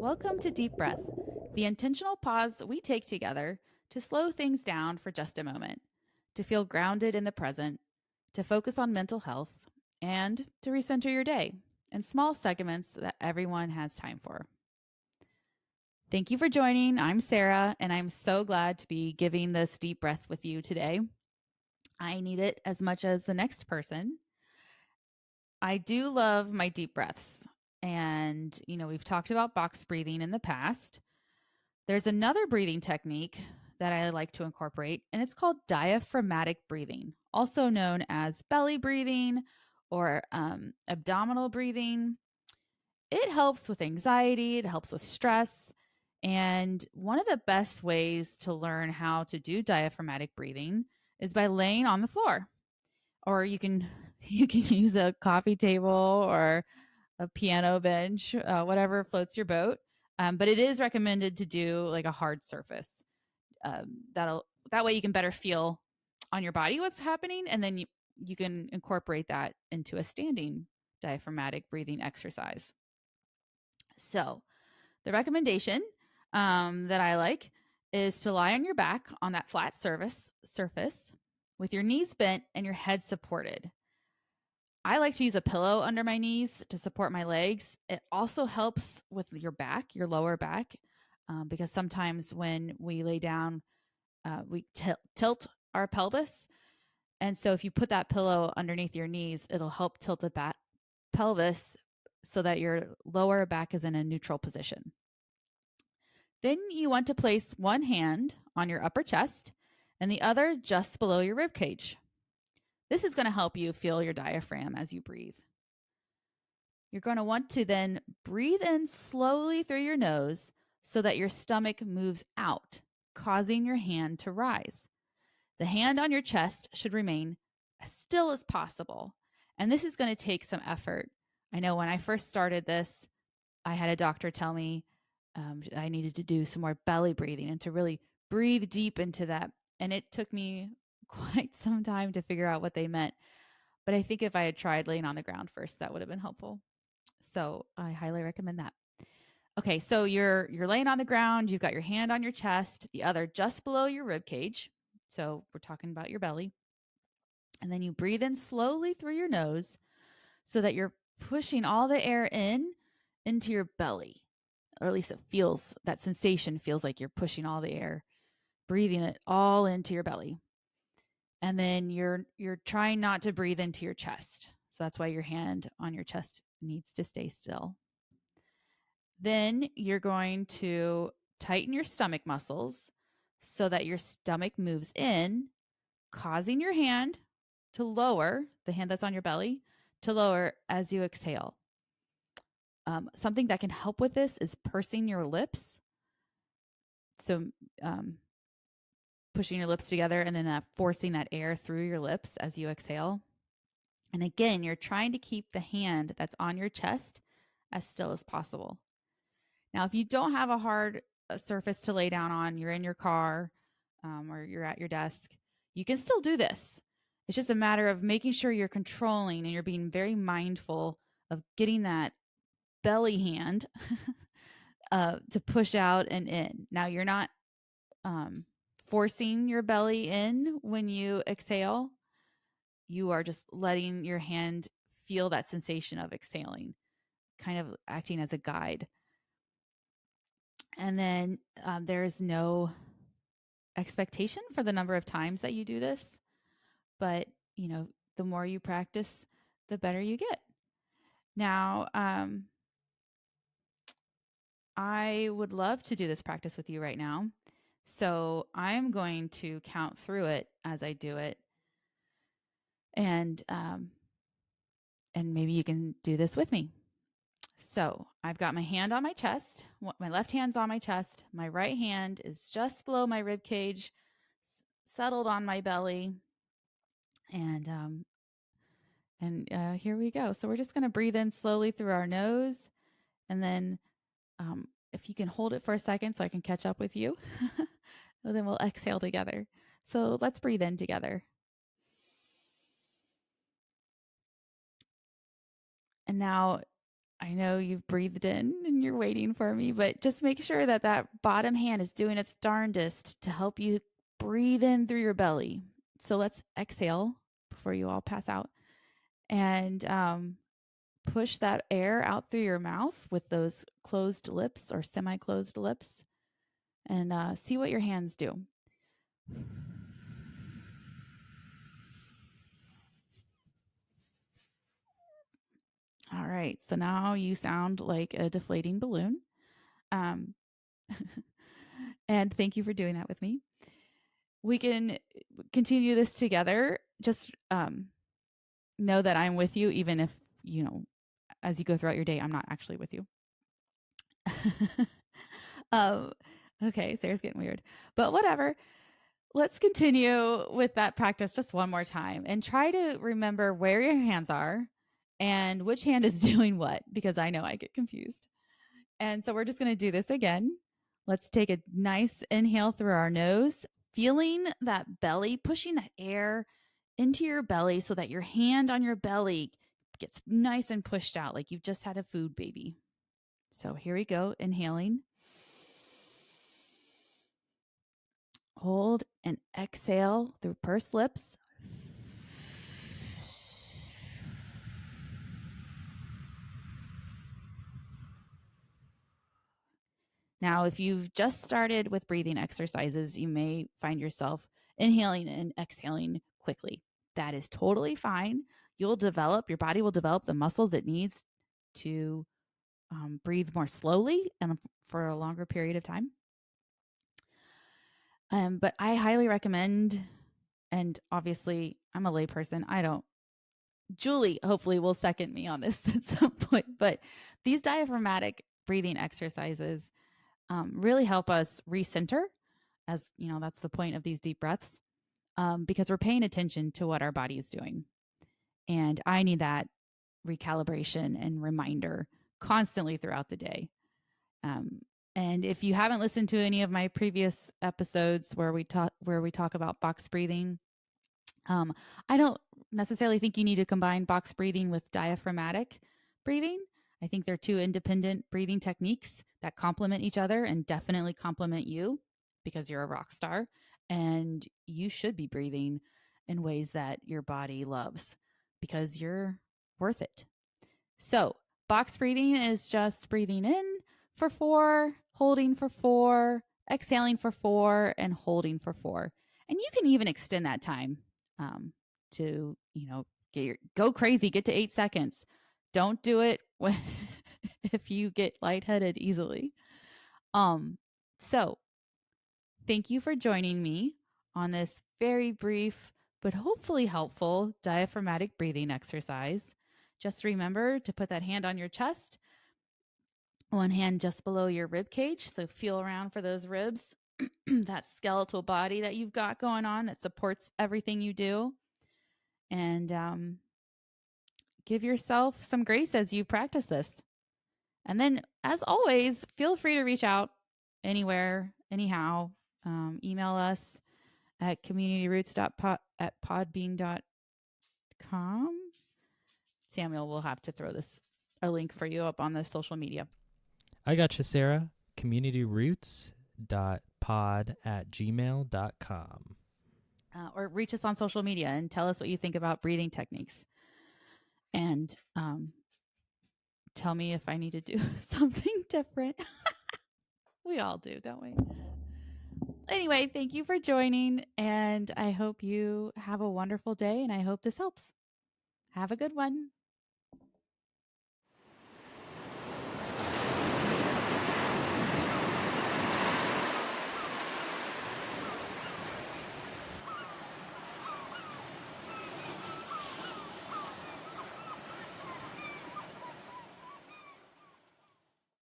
Welcome to Deep Breath, the intentional pause we take together to slow things down for just a moment, to feel grounded in the present, to focus on mental health, and to recenter your day in small segments that everyone has time for. Thank you for joining. I'm Sarah, and I'm so glad to be giving this deep breath with you today. I need it as much as the next person. I do love my deep breaths. And, we've talked about box breathing in the past. There's another breathing technique that I like to incorporate, and it's called diaphragmatic breathing, also known as belly breathing or abdominal breathing. It helps with anxiety, it helps with stress. And one of the best ways to learn how to do diaphragmatic breathing is by laying on the floor. Or you can you can use a coffee table or a piano bench, whatever floats your boat. But it is recommended to do like a hard surface. That way you can better feel on your body what's happening, and then you can incorporate that into a standing diaphragmatic breathing exercise. So the recommendation that I like is to lie on your back on that flat surface with your knees bent and your head supported. I like to use a pillow under my knees to support my legs. It also helps with your back, your lower back, because sometimes when we lay down, we tilt our pelvis. And so if you put that pillow underneath your knees, it'll help tilt the back pelvis so that your lower back is in a neutral position. Then you want to place one hand on your upper chest and the other just below your rib cage. This is going to help you feel your diaphragm as you breathe. You're going to want to then breathe in slowly through your nose so that your stomach moves out, causing your hand to rise. The hand on your chest should remain as still as possible. And this is going to take some effort. I know when I first started this, I had a doctor tell me I needed to do some more belly breathing and to really breathe deep into that. And it took me quite some time to figure out what they meant. But I think if I had tried laying on the ground first, that would have been helpful. So I highly recommend that. Okay, so you're laying on the ground, you've got your hand on your chest, the other just below your rib cage. So we're talking about your belly. And then you breathe in slowly through your nose so that you're pushing all the air into your belly. Or at least that sensation feels like you're pushing all the air, breathing it all into your belly. And then you're trying not to breathe into your chest. So that's why your hand on your chest needs to stay still. Then you're going to tighten your stomach muscles so that your stomach moves in, causing your hand to lower, the hand that's on your belly, to lower as you exhale. Something that can help with this is pursing your lips. So, pushing your lips together and then forcing that air through your lips as you exhale. And again, you're trying to keep the hand that's on your chest as still as possible. Now, if you don't have a hard surface to lay down on, you're in your car or you're at your desk, you can still do this. It's just a matter of making sure you're controlling and you're being very mindful of getting that belly hand to push out and in. Now, you're not forcing your belly in when you exhale. You are just letting your hand feel that sensation of exhaling, kind of acting as a guide. And then there is no expectation for the number of times that you do this, but the more you practice, the better you get. Now, I would love to do this practice with you right now. So I'm going to count through it as I do it. And maybe you can do this with me. So I've got my hand on my chest. My left hand's on my chest. My right hand is just below my rib cage, settled on my belly. And here we go. So we're just going to breathe in slowly through our nose. And then if you can hold it for a second so I can catch up with you, well, then we'll exhale together. So let's breathe in together. And now I know you've breathed in and you're waiting for me, but just make sure that that bottom hand is doing its darndest to help you breathe in through your belly. So let's exhale before you all pass out and push that air out through your mouth with those closed lips or semi closed lips and see what your hands do. All right. So now you sound like a deflating balloon. Um, and thank you for doing that with me. We can continue this together. Just know that I'm with you, even if, as you go throughout your day, I'm not actually with you. um, okay, Sarah's getting weird, but whatever. Let's continue with that practice just one more time and try to remember where your hands are and which hand is doing what, because I know I get confused. And so we're just going to do this again. Let's take a nice inhale through our nose, feeling that belly, pushing that air into your belly so that your hand on your belly gets nice and pushed out like you've just had a food baby. So here we go, inhaling. Hold and exhale through pursed lips. Now, if you've just started with breathing exercises, you may find yourself inhaling and exhaling quickly. That is totally fine. Your body will develop the muscles it needs to breathe more slowly and for a longer period of time. But I highly recommend, and obviously I'm a layperson. Julie hopefully will second me on this at some point, but these diaphragmatic breathing exercises really help us recenter, as you know, that's the point of these deep breaths, because we're paying attention to what our body is doing. And I need that recalibration and reminder constantly throughout the day. And if you haven't listened to any of my previous episodes where we talk about box breathing, I don't necessarily think you need to combine box breathing with diaphragmatic breathing. I think they're two independent breathing techniques that complement each other and definitely complement you because you're a rock star and you should be breathing in ways that your body loves because you're worth it. So, box breathing is just breathing in for 4, holding for 4, exhaling for 4, and holding for 4. And you can even extend that time to, go crazy, get to 8 seconds. Don't do it when, if you get lightheaded easily. So, thank you for joining me on this very brief but hopefully helpful diaphragmatic breathing exercise. Just remember to put that hand on your chest, one hand just below your rib cage. So feel around for those ribs, that skeletal body that you've got going on that supports everything you do. And give yourself some grace as you practice this. And then, as always, feel free to reach out anywhere, anyhow. Email us at communityroots.podbean.com. Samuel will have to throw a link for you up on the social media. I got you, Sarah. communityroots.pod@gmail.com. Or reach us on social media and tell us what you think about breathing techniques. And tell me if I need to do something different. We all do, don't we? Anyway, thank you for joining, and I hope you have a wonderful day, and I hope this helps. Have a good one.